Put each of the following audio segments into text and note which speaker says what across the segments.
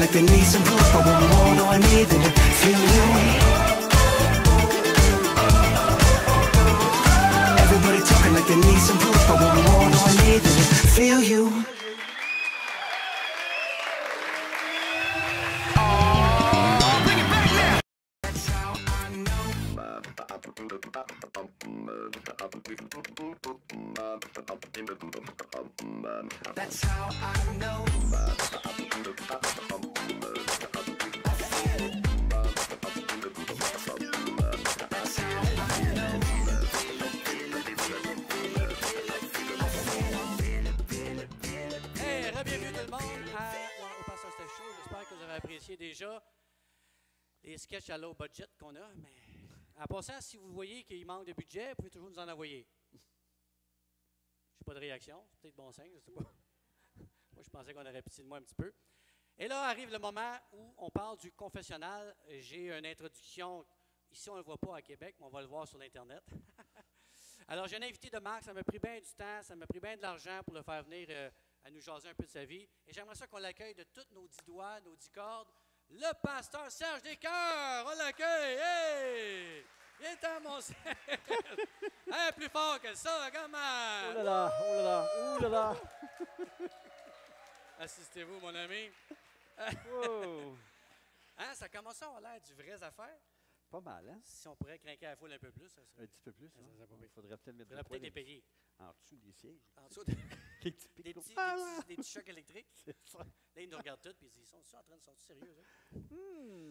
Speaker 1: like they need some proof, but what more do I need than to feel you? Everybody talking like they need some proof, but what more do I need than to feel you? That's how I know.
Speaker 2: Hey, bienvenue tout le monde au Pasteur Steph Show. J'espère que vous avez apprécié déjà les sketchs à low budget qu'on a. Mais en passant, si vous voyez qu'il manque de budget, vous pouvez toujours nous en envoyer. J'ai pas de réaction, c'est peut-être bon signe, je sais pas. Moi, je pensais qu'on aurait pitié de moi un petit peu. Et là arrive le moment où on parle du confessionnal. J'ai une introduction. Ici, on ne le voit pas à Québec, mais on va le voir sur l'Internet. Alors, j'ai un invité de marque. Ça m'a pris bien du temps, ça m'a pris bien de l'argent pour le faire venir à nous jaser un peu de sa vie. Et j'aimerais ça qu'on l'accueille de toutes nos 10 doigts, nos 10 cordes. Le pasteur Serge Descœurs, on l'accueille. Hey! Viens-t'en, mon Serge. Hey, plus fort que ça, comment?
Speaker 3: Oh là là, oh là là, oh là là.
Speaker 2: Assistez-vous, mon ami.
Speaker 3: Wow.
Speaker 2: Hein, ça commence à avoir l'air du vraies affaires.
Speaker 3: Pas mal, hein?
Speaker 2: Si on pourrait craquer la foule un peu plus, ça serait.
Speaker 3: Un petit peu plus,
Speaker 2: Ça
Speaker 3: hein?
Speaker 2: serait pas pire.
Speaker 3: Il faudrait peut-être mettre
Speaker 2: Faudrait
Speaker 3: des poids
Speaker 2: peut-être les payer.
Speaker 3: en dessous des sièges.
Speaker 2: En dessous
Speaker 3: Les petits
Speaker 2: des
Speaker 3: picots.
Speaker 2: des petits chocs électriques.
Speaker 3: C'est ça.
Speaker 2: Là, ils nous regardent tous et ils disent, sont-ils en train de sortir sérieux? Là?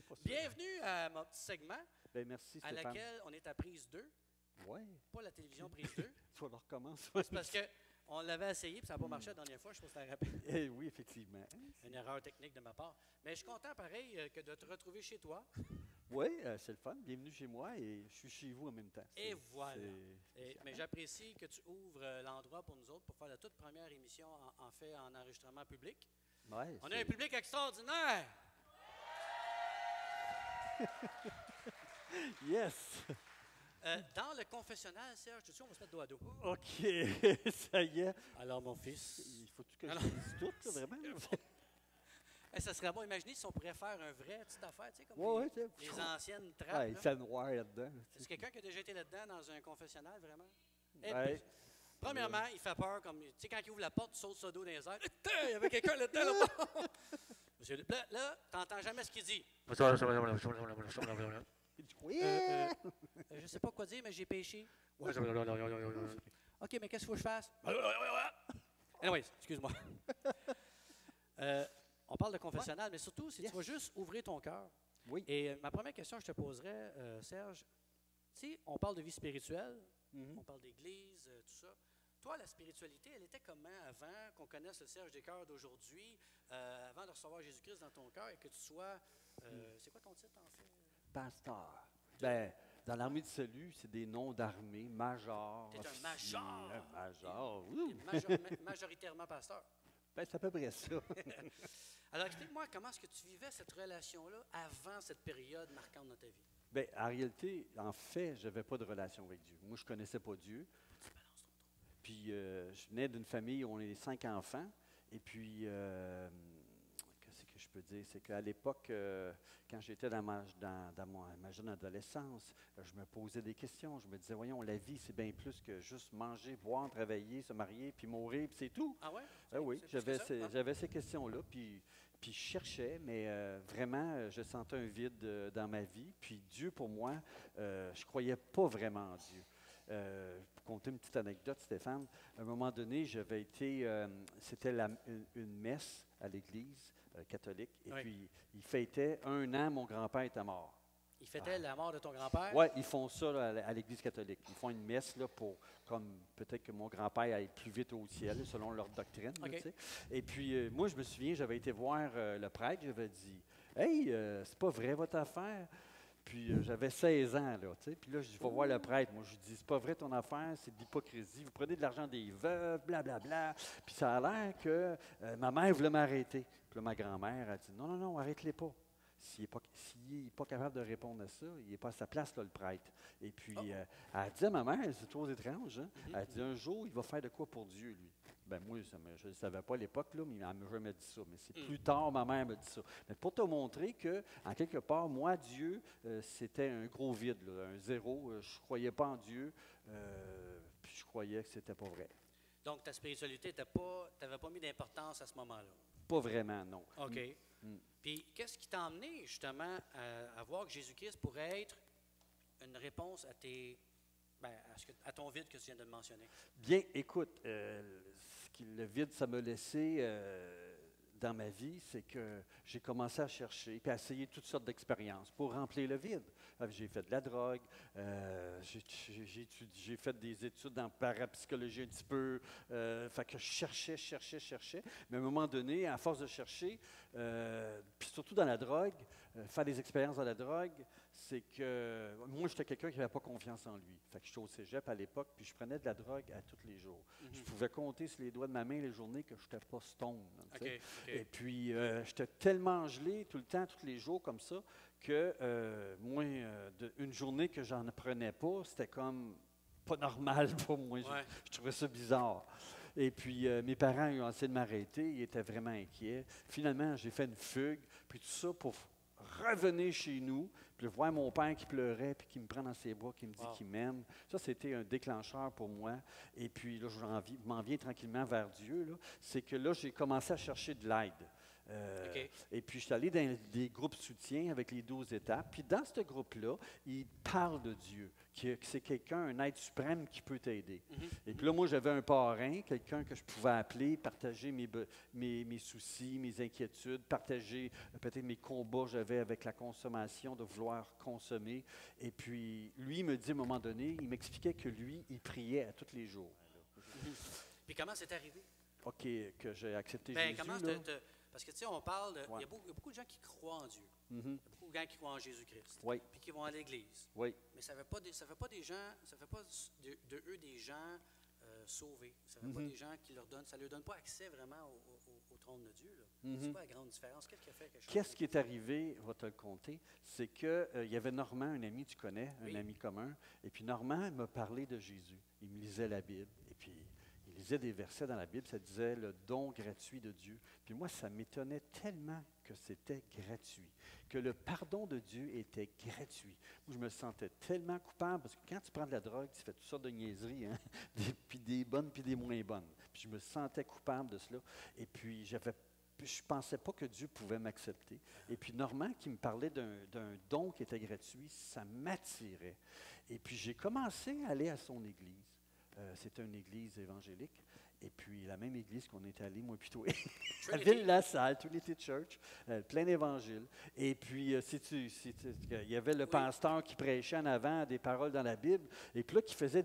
Speaker 3: Pas sûr.
Speaker 2: Bienvenue à mon petit segment
Speaker 3: Ben, merci,
Speaker 2: à
Speaker 3: Stéphane.
Speaker 2: laquelle on est à prise 2,
Speaker 3: Ouais.
Speaker 2: pas la télévision prise 2.
Speaker 3: Il faut le recommencer.
Speaker 2: C'est parce qu'on l'avait essayé et ça n'a pas marché la dernière fois, je ne sais pas si tu te rappelles.
Speaker 3: Eh oui, effectivement.
Speaker 2: Une erreur technique de ma part. Mais je suis content, pareil, que de te retrouver chez toi.
Speaker 3: Oui, c'est le fun. Bienvenue chez moi et je suis chez vous en même temps.
Speaker 2: Et voilà.
Speaker 3: c'est
Speaker 2: Mais j'apprécie que tu ouvres l'endroit pour nous autres pour faire la toute première émission en enregistrement public.
Speaker 3: Ouais,
Speaker 2: On a un public extraordinaire!
Speaker 3: Yes!
Speaker 2: Dans le confessionnal, Serge, tout de suite, on va se mettre dos à dos.
Speaker 3: OK, ça y est.
Speaker 2: Alors, mon fils.
Speaker 3: Il faut que je
Speaker 2: Alors-
Speaker 3: dise tout, là, vraiment?
Speaker 2: Ça serait bon, imaginez si on pourrait faire un vrai petite affaire, tu sais, comme
Speaker 3: Ouais,
Speaker 2: les,
Speaker 3: ouais,
Speaker 2: les anciennes trappes.
Speaker 3: Ouais, il
Speaker 2: là.
Speaker 3: fait noir là-dedans.
Speaker 2: Est-ce quelqu'un qui a déjà été là-dedans dans un confessionnal, vraiment?
Speaker 3: Ouais.
Speaker 2: puis, premièrement, il fait peur, comme, tu sais, quand il ouvre la porte, il saute sur dos dans les airs. Il y avait quelqu'un là-dedans, là-bas. Monsieur, là, t'entends jamais ce qu'il dit.
Speaker 3: Il dit quoi? Yeah!
Speaker 2: Je sais pas quoi dire, mais j'ai péché. OK, mais qu'est-ce qu'il faut que je fasse? Anyways, excuse-moi. On parle de confessionnal, mais surtout, si
Speaker 3: Yes.
Speaker 2: tu vas juste ouvrir ton cœur.
Speaker 3: Oui.
Speaker 2: Et ma première question que je te poserais, Serge, tu sais, on parle de vie spirituelle,
Speaker 3: Mhm.
Speaker 2: on parle d'église, tout ça. Toi, la spiritualité, elle était comment avant qu'on connaisse le Serge Descœurs d'aujourd'hui, avant de recevoir Jésus-Christ dans ton cœur et que tu sois... C'est quoi ton titre, en fait?
Speaker 3: Pasteur. Ben, dans l'armée de salut, c'est des noms d'armée, major.
Speaker 2: T'es un
Speaker 3: officier,
Speaker 2: major.
Speaker 3: un major,
Speaker 2: T'es
Speaker 3: oui.
Speaker 2: majoritairement pasteur.
Speaker 3: Ben, c'est à peu près ça.
Speaker 2: Alors, explique-moi comment est-ce que tu vivais cette relation-là avant cette période marquante dans ta vie?
Speaker 3: Ben, en réalité, en fait, je n'avais pas de relation avec Dieu. Moi, je ne connaissais pas Dieu. Puis, je venais d'une famille où on est 5 enfants. Et puis, qu'est-ce que je peux dire? C'est qu'à l'époque, quand j'étais dans ma jeune adolescence, je me posais des questions. Je me disais, voyons, la vie, c'est bien plus que juste manger, boire, travailler, se marier, puis mourir, puis c'est tout.
Speaker 2: Ah ouais?
Speaker 3: Oui,
Speaker 2: C'est plus que ça, hein?
Speaker 3: j'avais ces questions-là, puis je cherchais, mais vraiment, je sentais un vide dans ma vie. Puis Dieu, pour moi, je ne croyais pas vraiment en Dieu. Pour compter une petite anecdote, Stéphane, à un moment donné, j'avais été, c'était une messe à l'église catholique, et
Speaker 2: Oui.
Speaker 3: puis il fêtait 1 an, mon grand-père était mort.
Speaker 2: Il fêtait la mort de ton grand-père?
Speaker 3: Oui, ils font ça là, à l'église catholique. Ils font une messe là, pour, comme peut-être que mon grand-père aille plus vite au ciel, selon leur doctrine. Là,
Speaker 2: OK.
Speaker 3: tu sais. Et puis, moi, je me souviens, j'avais été voir le prêtre, j'avais dit « Hey, c'est pas vrai votre affaire? » Puis, j'avais 16 ans, là, tu sais. Puis là, je vais voir le prêtre. Moi, je dis « C'est pas vrai ton affaire, c'est de l'hypocrisie. Vous prenez de l'argent des veuves, blablabla. » Puis ça a l'air que ma mère voulait m'arrêter. Puis là, ma grand-mère a dit « Non, non, non, arrête-les pas. s'il n'est pas capable de répondre à ça, il n'est pas à sa place, là, le prêtre. Et puis, elle a dit à ma mère, c'est trop étrange, hein? Elle a dit, un jour, il va faire de quoi pour Dieu, lui? Ben moi, je ne le savais pas à l'époque, là, mais elle m'a jamais dit ça. Mais c'est plus tard, ma mère m'a dit ça. Mais pour te montrer que, en quelque part, moi, Dieu, c'était un gros vide, là, un zéro. Je ne croyais pas en Dieu, puis je croyais que c'était pas vrai.
Speaker 2: Donc, ta spiritualité, tu n'avais pas mis d'importance à ce moment-là.
Speaker 3: Pas vraiment, non.
Speaker 2: OK. Puis, qu'est-ce qui t'a emmené, justement, à voir que Jésus-Christ pourrait être une réponse à à ton vide que tu viens de mentionner?
Speaker 3: Bien, écoute, le vide, ça m'a laissé dans ma vie, c'est que j'ai commencé à chercher et à essayer toutes sortes d'expériences pour remplir le vide. J'ai fait de la drogue, j'ai fait des études en parapsychologie un petit peu, fait que je cherchais. Mais à un moment donné, à force de chercher, puis surtout dans la drogue, faire des expériences dans la drogue, c'est que moi, j'étais quelqu'un qui n'avait pas confiance en lui. Fait que j'étais au cégep à l'époque, puis je prenais de la drogue à tous les jours. Je pouvais compter sur les doigts de ma main les journées que je n'étais pas stone. Et puis, j'étais tellement gelé tout le temps, tous les jours comme ça, que moi, une journée que j'en prenais pas, c'était comme pas normal pour moi.
Speaker 2: Ouais.
Speaker 3: Je trouvais ça bizarre. Et puis, mes parents ils ont essayé de m'arrêter, ils étaient vraiment inquiets. Finalement, j'ai fait une fugue, puis tout ça pour revenir chez nous, puis voir mon père qui pleurait, puis qui me prend dans ses bras, qui me dit qu'il m'aime. Ça, c'était un déclencheur pour moi. Et puis là, je m'en viens tranquillement vers Dieu. Là. C'est que là, j'ai commencé à chercher de l'aide. Et puis, je suis allé dans des groupes soutien avec les 12 étapes. Puis, dans ce groupe-là, il parle de Dieu, que c'est quelqu'un, un être suprême qui peut t'aider. Et puis là, moi, j'avais un parrain, quelqu'un que je pouvais appeler, partager mes soucis, mes inquiétudes, partager peut-être mes combats que j'avais avec la consommation, de vouloir consommer. Et puis, lui, il me dit à un moment donné, il m'expliquait que lui, il priait à tous les jours.
Speaker 2: Puis, comment c'est arrivé?
Speaker 3: OK, que j'ai accepté Jésus.
Speaker 2: Comment
Speaker 3: là.
Speaker 2: Parce que, tu sais, on parle de.
Speaker 3: Ouais.
Speaker 2: Il y a beaucoup de gens qui croient en Dieu. Il y a beaucoup de gens qui croient en Jésus-Christ.
Speaker 3: Oui.
Speaker 2: Puis qui vont à l'Église.
Speaker 3: Oui.
Speaker 2: Mais ça ne fait pas des gens. Ça fait pas de eux des gens sauvés. Ça ne fait pas des gens qui leur donnent. Ça ne leur donne pas accès vraiment au trône de Dieu. C'est pas la grande différence. Qu'est-ce qui a fait quelque chose?
Speaker 3: Qu'est-ce qui est arrivé, je vais te le conter, c'est qu'il y avait Normand, un ami, tu connais, un ami commun, et puis Normand m'a parlé de Jésus. Il me lisait la Bible, et puis il lisait des versets dans la Bible, ça disait le don gratuit de Dieu. Puis moi, ça m'étonnait tellement que c'était gratuit, que le pardon de Dieu était gratuit. Moi, je me sentais tellement coupable, parce que quand tu prends de la drogue, tu fais toutes sortes de niaiseries, hein? Puis des bonnes, puis des moins bonnes. Puis je me sentais coupable de cela, et puis je ne pensais pas que Dieu pouvait m'accepter. Et puis Normand qui me parlait d'un don qui était gratuit, ça m'attirait. Et puis j'ai commencé à aller à son église. C'était une église évangélique. Et puis la même église qu'on était allé, moi puis toi, à Ville-la-Salle, Trinity Church, plein d'évangile. Et puis, il y avait le pasteur qui prêchait en avant des paroles dans la Bible, et puis là, qui faisait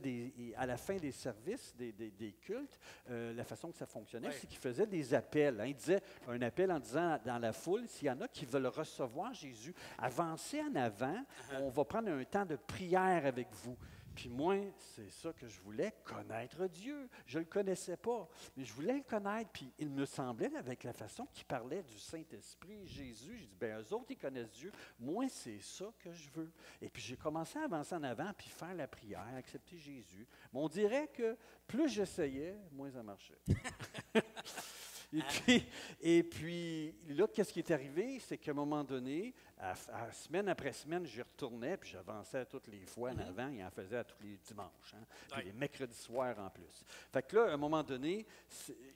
Speaker 3: à la fin des services, des cultes, la façon que ça fonctionnait, c'est qu'il faisait des appels. Hein. Il disait un appel en disant dans la foule, s'il y en a qui veulent recevoir Jésus, avancez en avant, on va prendre un temps de prière avec vous. Puis moi, c'est ça que je voulais, connaître Dieu. Je ne le connaissais pas, mais je voulais le connaître. Puis il me semblait, avec la façon qu'il parlait du Saint-Esprit, Jésus, j'ai dit, bien, eux autres, ils connaissent Dieu. Moi, c'est ça que je veux. Et puis j'ai commencé à avancer en avant, puis faire la prière, accepter Jésus. Mais on dirait que plus j'essayais, moins ça marchait. Et puis, là, qu'est-ce qui est arrivé? C'est qu'à un moment donné, semaine après semaine, j'y retournais, puis j'avançais toutes les fois en avant, et en faisais à tous les dimanches, hein, puis les mercredis soirs en plus. Fait que là, à un moment donné,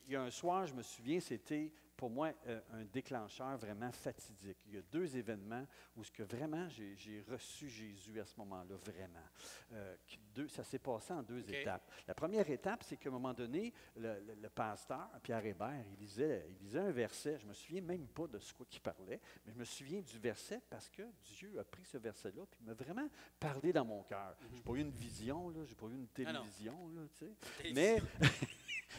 Speaker 3: il y a un soir, je me souviens, c'était pour moi un déclencheur vraiment fatidique. Il y a 2 événements où vraiment j'ai reçu Jésus à ce moment-là, vraiment. Ça s'est passé en 2 étapes. La première étape, c'est qu'à un moment donné, le pasteur, Pierre Hébert, il lisait un verset. Je ne me souviens même pas de ce qu'il parlait, mais je me souviens du verset parce que Dieu a pris ce verset-là et m'a vraiment parlé dans mon cœur. Je n'ai pas eu une vision, je n'ai pas eu une télévision, tu sais.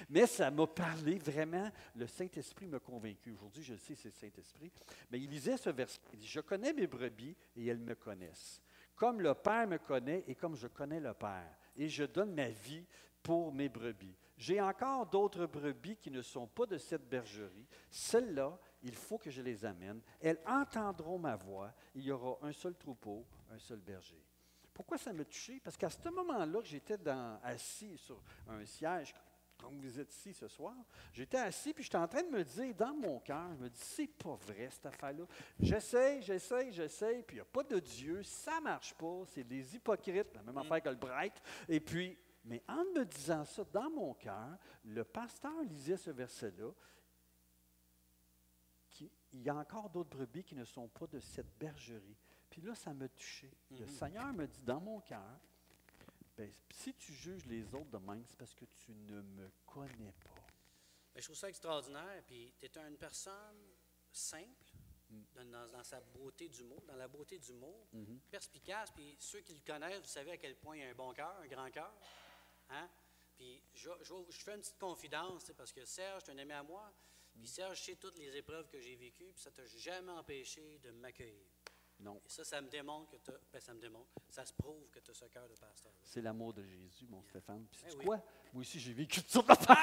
Speaker 3: Mais ça m'a parlé vraiment. Le Saint-Esprit m'a convaincu. Aujourd'hui, je le sais, c'est le Saint-Esprit. Mais il lisait ce verset. Il dit, « Je connais mes brebis et elles me connaissent. Comme le Père me connaît et comme je connais le Père. Et je donne ma vie pour mes brebis. J'ai encore d'autres brebis qui ne sont pas de cette bergerie. Celles-là, il faut que je les amène. Elles entendront ma voix. Il y aura un seul troupeau, un seul berger. Pourquoi ça m'a touché? Parce qu'à ce moment-là que j'étais assis sur un siège, comme vous êtes ici ce soir, j'étais assis puis j'étais en train de me dire, dans mon cœur, je me dis, c'est pas vrai cette affaire-là. J'essaye, puis il n'y a pas de Dieu, ça ne marche pas, c'est des hypocrites, la même affaire que le Bright. Et puis, mais en me disant ça, dans mon cœur, le pasteur lisait ce verset-là, il y a encore d'autres brebis qui ne sont pas de cette bergerie. Puis là, ça m'a touché. Le Seigneur me dit dans mon cœur, ben, si tu juges les autres de même, c'est parce que tu ne me connais pas.
Speaker 2: Mais je trouve ça extraordinaire. Puis tu es une personne simple, dans sa beauté du mot, dans la beauté du mot, perspicace. Puis ceux qui le connaissent, vous savez à quel point il a un bon cœur, un grand cœur. Hein? Puis je fais une petite confidence, parce que Serge, c'est un ami à moi. Puis Serge, je sais toutes les épreuves que j'ai vécues, puis ça ne t'a jamais empêché de m'accueillir.
Speaker 3: Non.
Speaker 2: Et ça me démontre que tu ça se prouve que tu as ce cœur de pasteur.
Speaker 3: C'est l'amour de Jésus, mon Stéphane. Puis
Speaker 2: Ben
Speaker 3: c'est
Speaker 2: oui.
Speaker 3: quoi? Moi aussi, j'ai vécu toutes sortes d'affaires.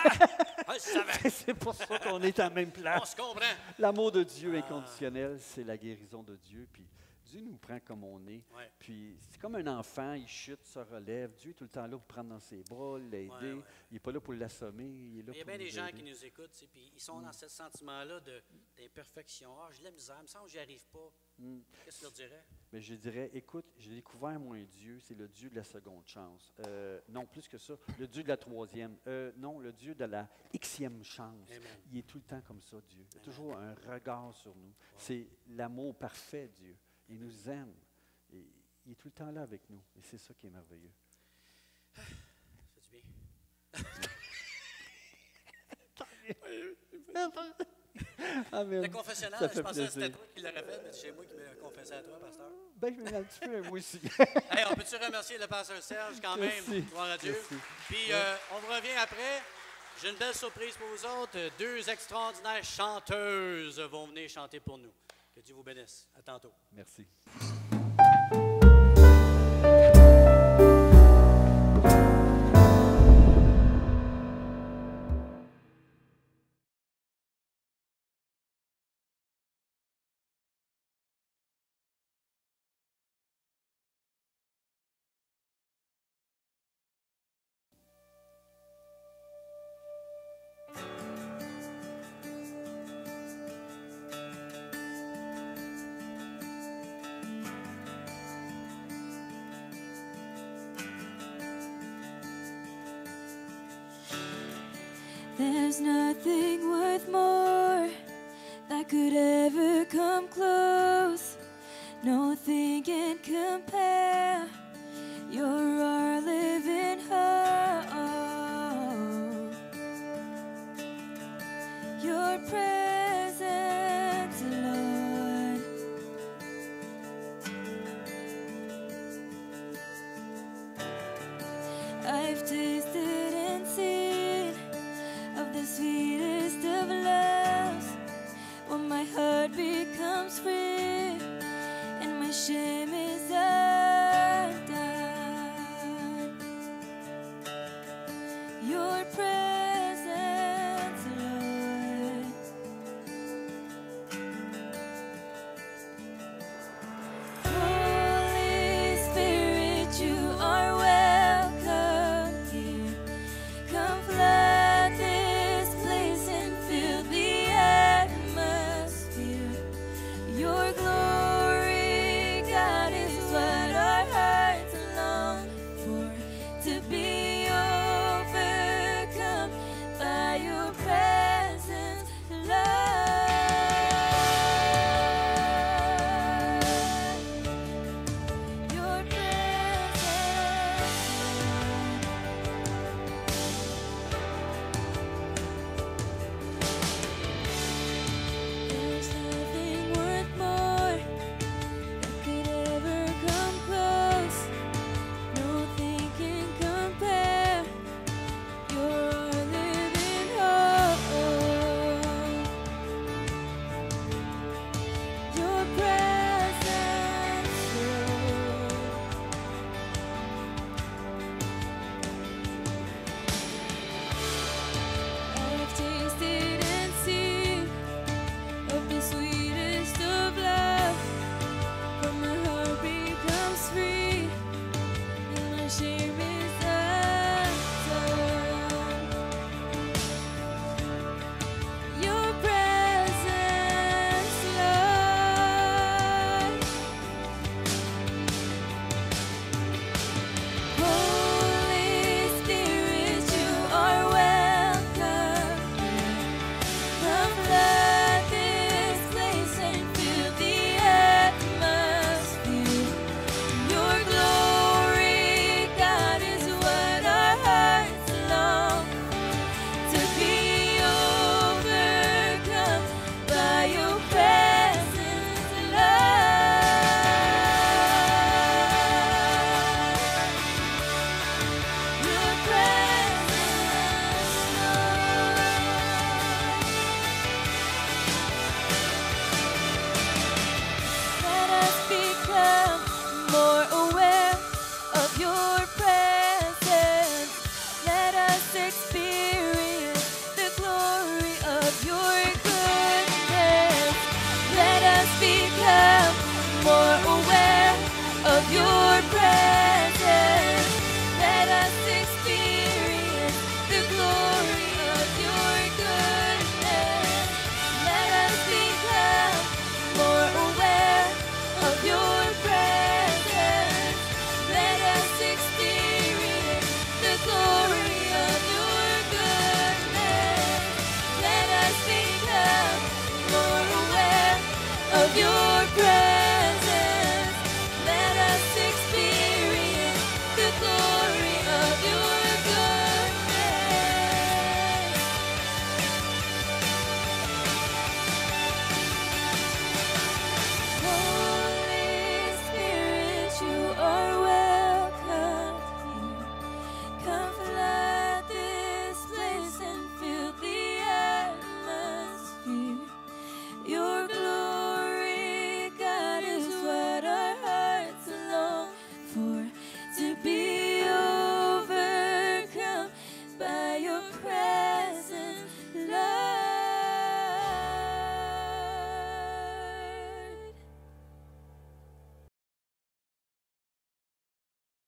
Speaker 2: Ah, je savais.
Speaker 3: C'est pour ça qu'on est à la même
Speaker 2: On
Speaker 3: place.
Speaker 2: se comprend.
Speaker 3: L'amour de Dieu inconditionnel, c'est la guérison de Dieu. Puis Dieu nous prend comme on est.
Speaker 2: Ouais.
Speaker 3: Puis c'est comme un enfant, il chute, se relève. Dieu est tout le temps là pour prendre dans ses bras, l'aider.
Speaker 2: Ouais.
Speaker 3: Il n'est pas là pour l'assommer, il est là
Speaker 2: Il y a
Speaker 3: pour
Speaker 2: bien des
Speaker 3: nous
Speaker 2: gens
Speaker 3: aider.
Speaker 2: qui nous écoutent, puis ils sont dans ce sentiment-là d'imperfection. Ah, j'ai de la misère, il me semble que j'y arrive pas. Qu'est-ce que tu leur dirais?
Speaker 3: Mais je dirais, écoute, j'ai découvert, moi, un Dieu, c'est le Dieu de la seconde chance. Non, plus que ça, le Dieu de la troisième. Non, le Dieu de la xème chance.
Speaker 2: Amen.
Speaker 3: Il est tout le temps comme ça, Dieu. Il a toujours un regard sur nous. C'est l'amour parfait, Dieu. Il nous aime. Et il est tout le temps là avec nous. Et c'est ça qui est merveilleux.
Speaker 2: Ça fait du bien.
Speaker 3: Amen.
Speaker 2: Le confessionnal,
Speaker 3: Ça fait
Speaker 2: je pensais que c'était
Speaker 3: plaisir.
Speaker 2: toi qui l'aurais fait, mais c'est moi qui me confessais à toi, pasteur.
Speaker 3: Ben, je me mets un petit peu, moi aussi.
Speaker 2: Hey, on peut-tu remercier le pasteur Serge quand même?
Speaker 3: Merci.
Speaker 2: Gloire à Dieu.
Speaker 3: Merci.
Speaker 2: Puis on vous revient après. J'ai une belle surprise pour vous autres. 2 extraordinaires chanteuses vont venir chanter pour nous. Que Dieu vous bénisse. À tantôt.
Speaker 3: Merci.
Speaker 4: There's nothing worth more that could ever come close. Nothing can compare. You're our living hope. Your presence, Lord. I've tasted and seen of the sweetest of loves, when my heart becomes free and my shame is undone. Your presence, Lord. your